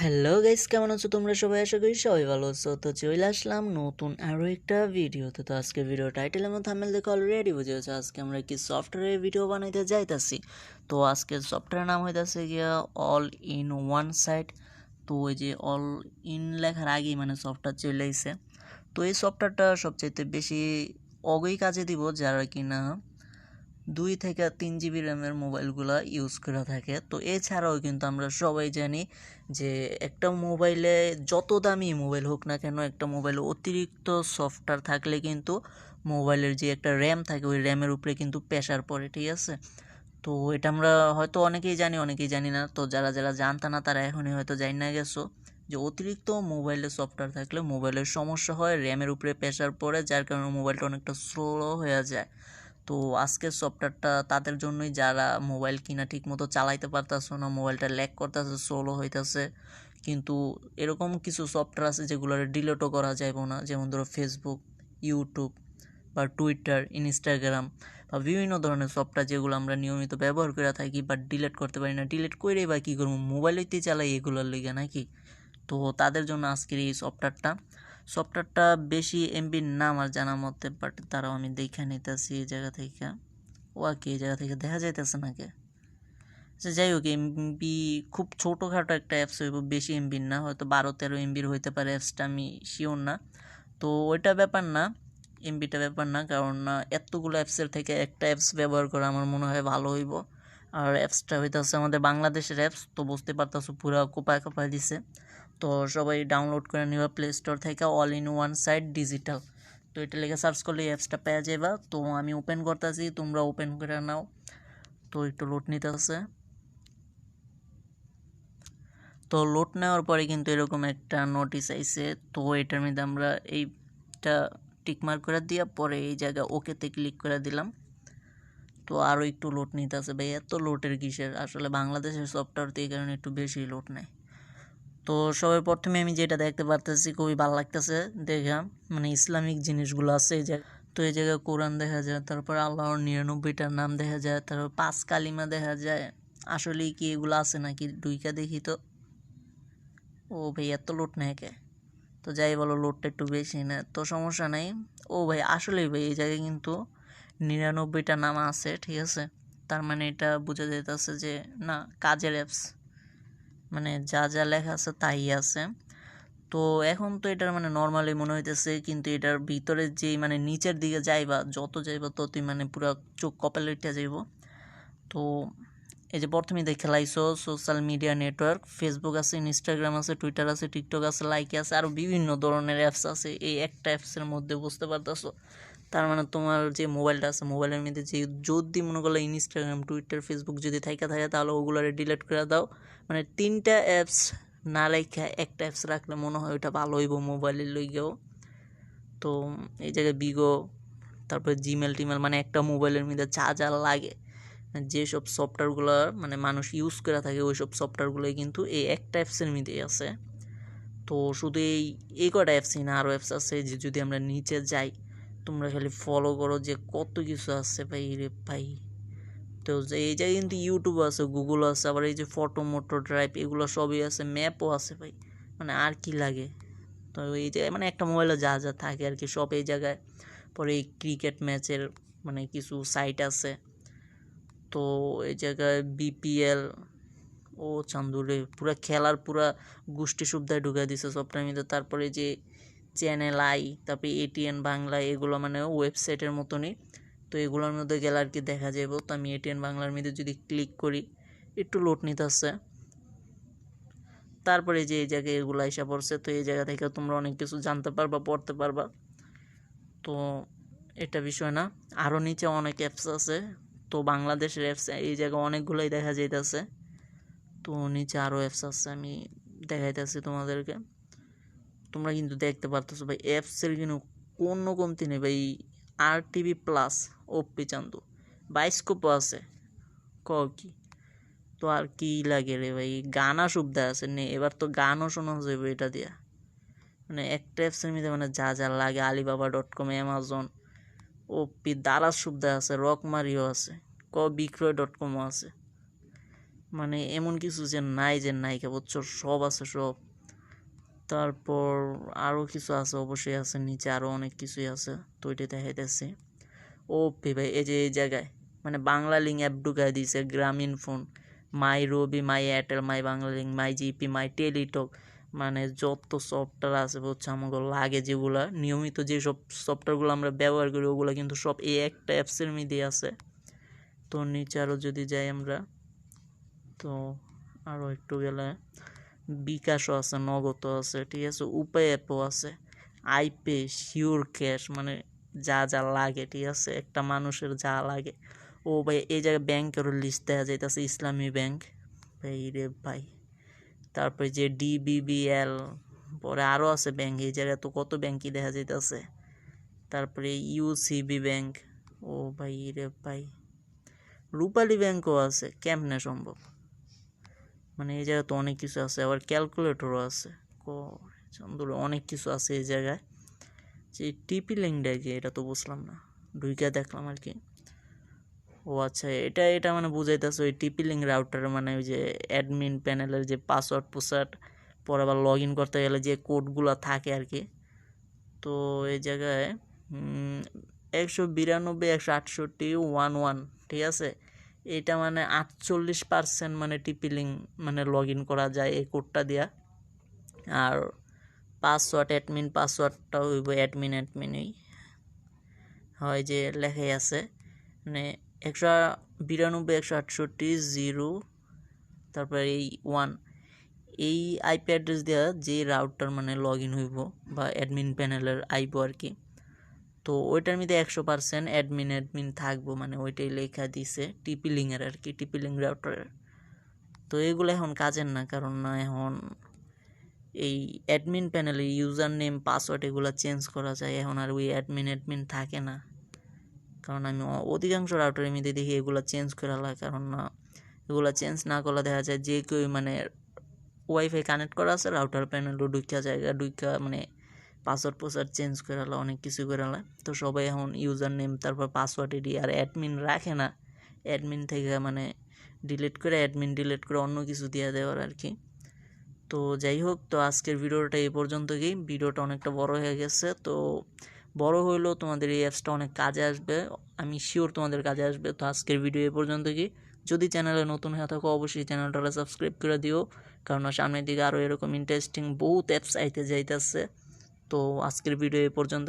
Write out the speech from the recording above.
Hello guys, কেমন আছো তোমরা সবাই? আশা করি সবাই ভালো আছো। তো চলে আসলাম নতুন আরও একটা ভিডিওতে। তো আজকে ভিডিও টাইটেল এবং থাম্বনেল দেখে অলরেডি বুঝে গেছো আজকে আমরা কি সফটওয়্যারের ভিডিও বানাইতে যাইতাছি। তো আজকে সফটওয়্যারের নাম হইতাছে গিয়া অল ইন ওয়ান সাইট। তো ওই যে অল ইন লেখার আগেই মানে সফটওয়্যার চলে আইছে। তো এই সফটওয়্যারটা সবচাইতে বেশি অগই কাজে দিব যারা কিনা 2 থেকে 3 জিবি র্যামের মোবাইলগুলো ইউজ করে থাকে। তো এছাড়াও কিন্তু আমরা সবাই জানি যে একটা মোবাইলে যত দামি মোবাইল হোক না কেন, একটা মোবাইলে অতিরিক্ত সফটওয়্যার থাকলে কিন্তু মোবাইলের যে একটা র্যাম থাকে ওই র্যামের উপরে কিন্তু প্রেশার পড়ে, ঠিক আছে? তো এটা আমরা হয়তো অনেকেই জানি, অনেকেই জানি না। তো যারা যারা জানতা না তারা এখনই হয়তো জানি না গেছো যে অতিরিক্ত মোবাইলে সফটওয়্যার থাকলে মোবাইলের সমস্যা হয়, র্যামের উপরে প্রেশার পড়ে, যার কারণে মোবাইলটা অনেকটা স্লো হয়ে যায়। তো আজকের সফটওয়্যারটা তাদের জন্যই যারা মোবাইল কিনা ঠিক মতো চালাইতে পারতেছো না, মোবাইলটা ল্যাগ করতেছে, স্লো হইতেছে। কিন্তু এরকম কিছু সফটওয়্যার আছে যেগুলো ডিলিটও করা যাইব না, যেমন ধরো ফেসবুক, ইউটিউব বা টুইটার, ইনস্টাগ্রাম বা বিভিন্ন ধরনের সফটওয়্যার যেগুলো আমরা নিয়মিত ব্যবহার করে থাকি বাট ডিলিট করতে পারি না। ডিলিট করেই বা কী করবো, মোবাইলেতেই চালাই এগুলোর লিগে নাকি। তো তাদের জন্য আজকের এই সফটওয়্যারটা বেশি এমবির না আমার জানা মতে, বাট তারাও আমি দেখে নিতেছি এই জায়গা থেকে। ও আর কি এই জায়গা থেকে দেখা যাইতেছে নাকি। আচ্ছা যাই হোক, এমবি খুব ছোটোখাটো একটা অ্যাপস হইব, বেশি এমবির না, হয়তো 12-13 এমবির হইতে পারে অ্যাপসটা, আমি শিওর না। তো ওইটা ব্যাপার না, এমবিটা ব্যাপার না, কারণ এতগুলো অ্যাপসের থেকে একটা অ্যাপস ব্যবহার করা আমার মনে হয় ভালো হইব। আর অ্যাপসটা হইতেছে আমাদের বাংলাদেশের অ্যাপস, তো বুঝতে পারতেছো পুরো কোপায় কোপায় দিছে। তো সবাই ডাউনলোড করে নিবা প্লে স্টোর থেকে, all in one site digital. তো এটা লিখে সার্চ করলে এই অ্যাপসটা পেয়ে যাবা। তো আমি ওপেন করতেছি, তোমরা ওপেন করে নাও। তো একটু লোড নিতে আছে। তো লোড নেওয়ার পরে কিন্তু এরকম একটা নোটিস আইছে। তো এটার মধ্যে আমরা এইটা টিকমার্ক করে দিয়া পরে এই জায়গায় ওকেতে ক্লিক করে দিলাম। তো আরও একটু লোড নিতে আছে। ভাই এত লোডের কিসের, আসলে বাংলাদেশের সফটওয়্যার তো এই কারণে একটু বেশি লোড নেয়। তো সবার প্রথমে আমি যেটা দেখতে পারতেছি, খুবই ভালো লাগতেছে দেখা, মানে ইসলামিক জিনিসগুলো আছে এই জায়গায়। তো এই জায়গায় কোরআন দেখা যায়, তারপর আল্লাহর 99টার নাম দেখা যায়, তারপর 5 কালিমা দেখা যায়। আসলেই কি এগুলো আছে নাকি, ডুইকা দেখি তো। ও ভাই এত লোড নেয় কে? তো যাই বলো, লোডটা একটু বেশি না, তো সমস্যা নাই। ও ভাই আসলেই ভাই এই জায়গায় কিন্তু 99টা নাম আছে, ঠিক আছে? তার মানে এটা বোঝা যাইতেছে যে না, কাজের অ্যাপস, মানে যা যা লেখা আছে তাই আছে। তো এখন তো এটার মানে নর্মালি মনে হইতেছে, কিন্তু এটার ভিতরে যেই মানে নিচের দিকে যাইবা, যত যাইবা ততই মানে পুরো চোখ কপালে উঠে যাইব। তো এই যে প্রথমে দেখে লাইছো সোশ্যাল মিডিয়া নেটওয়ার্ক, ফেসবুক আছে, ইনস্টাগ্রাম আছে, টুইটার আছে, টিকটক আছে, লাইকি আছে, আরও বিভিন্ন ধরনের অ্যাপস আছে এই একটা অ্যাপসের মধ্যে, বুঝতে পারতেছো? তার মানে তোমার যে মোবাইলটা আছে, মোবাইলের মধ্যে যে যদি মনে করলো ইনস্টাগ্রাম, টুইটার, ফেসবুক যদি থাকে তাহলে ওগুলোরে ডিলিট করে দাও। মানে 3টা অ্যাপস না রেখে একটা অ্যাপস রাখলে মনে হয় ওইটা ভালো হইব মোবাইলের লইগেও। তো এই জায়গায় বিগো, তারপরে জিমেল টিমেল, মানে একটা মোবাইলের মধ্যে যা যা লাগে, যেসব সফটওয়্যারগুলো মানে মানুষ ইউজ করে থাকে ওই সব সফটওয়্যারগুলোই কিন্তু এই একটা অ্যাপসের মধ্যেই আছে। তো শুধু এই কটা অ্যাপসই না, আরও অ্যাপস আছে যে যদি আমরা নিচে যাই, তোমরা খালি ফলো করো যে কত কিছু আছে ভাই রে ভাই। তো এই জায়গায় কিন্তু ইউটিউব আছে, গুগল আছে, আবার এই যে ফটো মোটো ড্রাইভ এগুলো সবই আছে, ম্যাপও আছে ভাই। মানে আর কি লাগে। তো এই জায়গায় মানে একটা মোবাইলে যা যা থাকে আর কি সব এই জায়গায়। পরে এই ক্রিকেট ম্যাচের মানে কিছু সাইট আছে। তো এই জায়গায় বিপিএল, ও চান্দুরে পুরা খেলার পুরা গোষ্ঠী সুবিধায় ঢুকে দিছে সফটওয়্যার মধ্যে। তারপরে যে চ্যানেল আই, তারপরে এটিএন বাংলা, এগুলো মানে ওয়েবসাইটের মতনই। তো এগুলোর মধ্যে গেলে আর কি দেখা যাবে। তো আমি এটিএন বাংলার মধ্যে যদি ক্লিক করি, একটু লোড নিতে আসছে। তারপরে যে এই জায়গায় এগুলো এসে পড়ছে। তো এই জায়গা থেকে তোমরা অনেক কিছু জানতে পারবা, পড়তে পারবা। তো এটা বিষয় না, আরও নিচে অনেক অ্যাপস আছে। তো বাংলাদেশের অ্যাপস এই জায়গায় অনেকগুলোই দেখা যাইতেছে। তো নিচে আরও অ্যাপস আছে, আমি দেখাইতেছি তোমাদেরকে। তোমরা কিন্তু দেখতে পারতেছো ভাই অ্যাপসের কিন্তু কোনো কমতি নেই ভাই। আর টিভি প্লাস, ওপি চান্দু, বাইস্কোপও আছে। ক কি, তো আর কি লাগে রে ভাই, গানা সুবিধা আছে নে, এবার তো গানও শোনা যাবে এটা দিয়া। মানে একটা অ্যাপসের মধ্যে মানে যা যা লাগে, alibaba.com, অ্যামাজন, ওপি, দারাজ সুবিধা আছে, রকমারিও আছে, বিক্রয়.comও আছে। মানে এমন কিছু যে নাই বুঝছো, সব আছে সব। তারপর আরও কিছু আছে, অবশ্যই আছে, নিচে আরও অনেক কিছুই আছে, তো ওইটা দেখাইতেছি। ও ভাই এই যে এই জায়গায় মানে বাংলা লিঙ্ক অ্যাপ ঢুকাই দিয়েছে, Grameenphone, my Robi, my Airtel, my Banglalink, my GP, my Teletalk, মানে যত সফটওয়্যার আছে বুঝছো আমাকে লাগে, যেগুলা নিয়মিত যেসব সফটওয়্যারগুলো আমরা ব্যবহার করি ওগুলো কিন্তু সব এই একটা অ্যাপসের মধ্যে আছে। তো নিচে আরও যদি যাই আমরা, তো আরও একটু গেলে বিকাশও আছে, নগদও আছে, ঠিক আছে, উপায় অ্যাপও আছে, আইপে, শিওর ক্যাশ, মানে যা যা লাগে, ঠিক আছে, একটা মানুষের যা লাগে। ও ভাই এই জায়গায় ব্যাংকেরও লিস্ট দেখা যাইতেছে, ইসলামী ব্যাংক, ভাই রে ভাই। তারপরে যে ডিবিবিএল, পরে আরও আছে ব্যাংক, এই জায়গায় তো কত ব্যাংকই দেখা যাইতেছে। তারপরে ইউসিবি ব্যাংক, ও ভাই রে ভাই, রূপালী ব্যাংকও আছে, কেমনে সম্ভব, মানে এই জায়গায় তো অনেক কিছু আছে, আবার ক্যালকুলেটরও আছে, অনেক কিছু আছে এই জায়গায়। যে টিপি লিঙ্কটা কি, এটা তো বুঝলাম না, ঢুইকা দেখলাম আর কি। ও আচ্ছা, এটা মানে বুঝাইতেছে ওই টিপি লিঙ্ক রাউটার, মানে ওই যে অ্যাডমিন প্যানেলের যে পাসওয়ার্ড পরে আবার লগ ইন করতে গেলে যে কোডগুলো থাকে আর কি। তো এই জায়গায় 192 168 11, ঠিক আছে, এটা মানে 48% মানে টিপি লিঙ্ক মানে লগ ইন করা যায় এই কোডটা দিয়া। আর অ্যাডমিন পাসওয়ার্ডটা হইব অ্যাডমিনই হয়, যে লেখাই আছে, মানে 192 168 0, তারপরে এই 1, এই আইপি অ্যাড্রেস দেওয়া যে রাউটার মানে লগ ইন হইব বা অ্যাডমিন প্যানেলের আইব আর কি। তো ওইটার মধ্যে 100% অ্যাডমিন থাকবো, মানে ওইটাই লেখা দিছে টিপি লিঙ্কের আর কি, টিপি লিঙ্ক রাউটারের। তো এগুলো এখন কাজের না, কারণ না এখন এই অ্যাডমিন প্যানেলে ইউজার নেম পাসওয়ার্ড এগুলো চেঞ্জ করা যায়, এখন আর ওই অ্যাডমিন থাকে না। কারণ আমি অধিকাংশ রাউটারের মধ্যে দেখি এগুলো চেঞ্জ করা লাগে, কারণ না এগুলো চেঞ্জ না করলে দেখা যায় যে কেউ মানে ওয়াইফাই কানেক্ট করা আছে, রাউটার প্যানেলও ঢুকা মানে পাসওয়ার্ড চেঞ্জ করে অনেক কিছু করে। তো সবাই এখন ইউজার নেম তারপর পাসওয়ার্ড এডি আর অ্যাডমিন রাখে না, অ্যাডমিন থেকে মানে ডিলিট করে অন্য কিছু দিয়ে দেওয়ার আর কি। তো যাই হোক, তো আজকের ভিডিওটা এই পর্যন্তই, ভিডিওটা অনেকটা বড় হয়ে গেছে, তো বড় হইলেও তোমাদের এই অ্যাপসটা অনেক কাজে আসবে, আমি শিওর তোমাদের কাজে আসবে। তো আজকের ভিডিও এই পর্যন্তই, যদি চ্যানেলে নতুন হয়ে থাকো অবশ্যই চ্যানেলটা সাবস্ক্রাইব করে দিও, কারণ সামনের দিকে আরও এরকম ইন্টারেস্টিং বহুত অ্যাপস আইতে যাইতেছে। তো আজকের ভিডিও এই পর্যন্ত।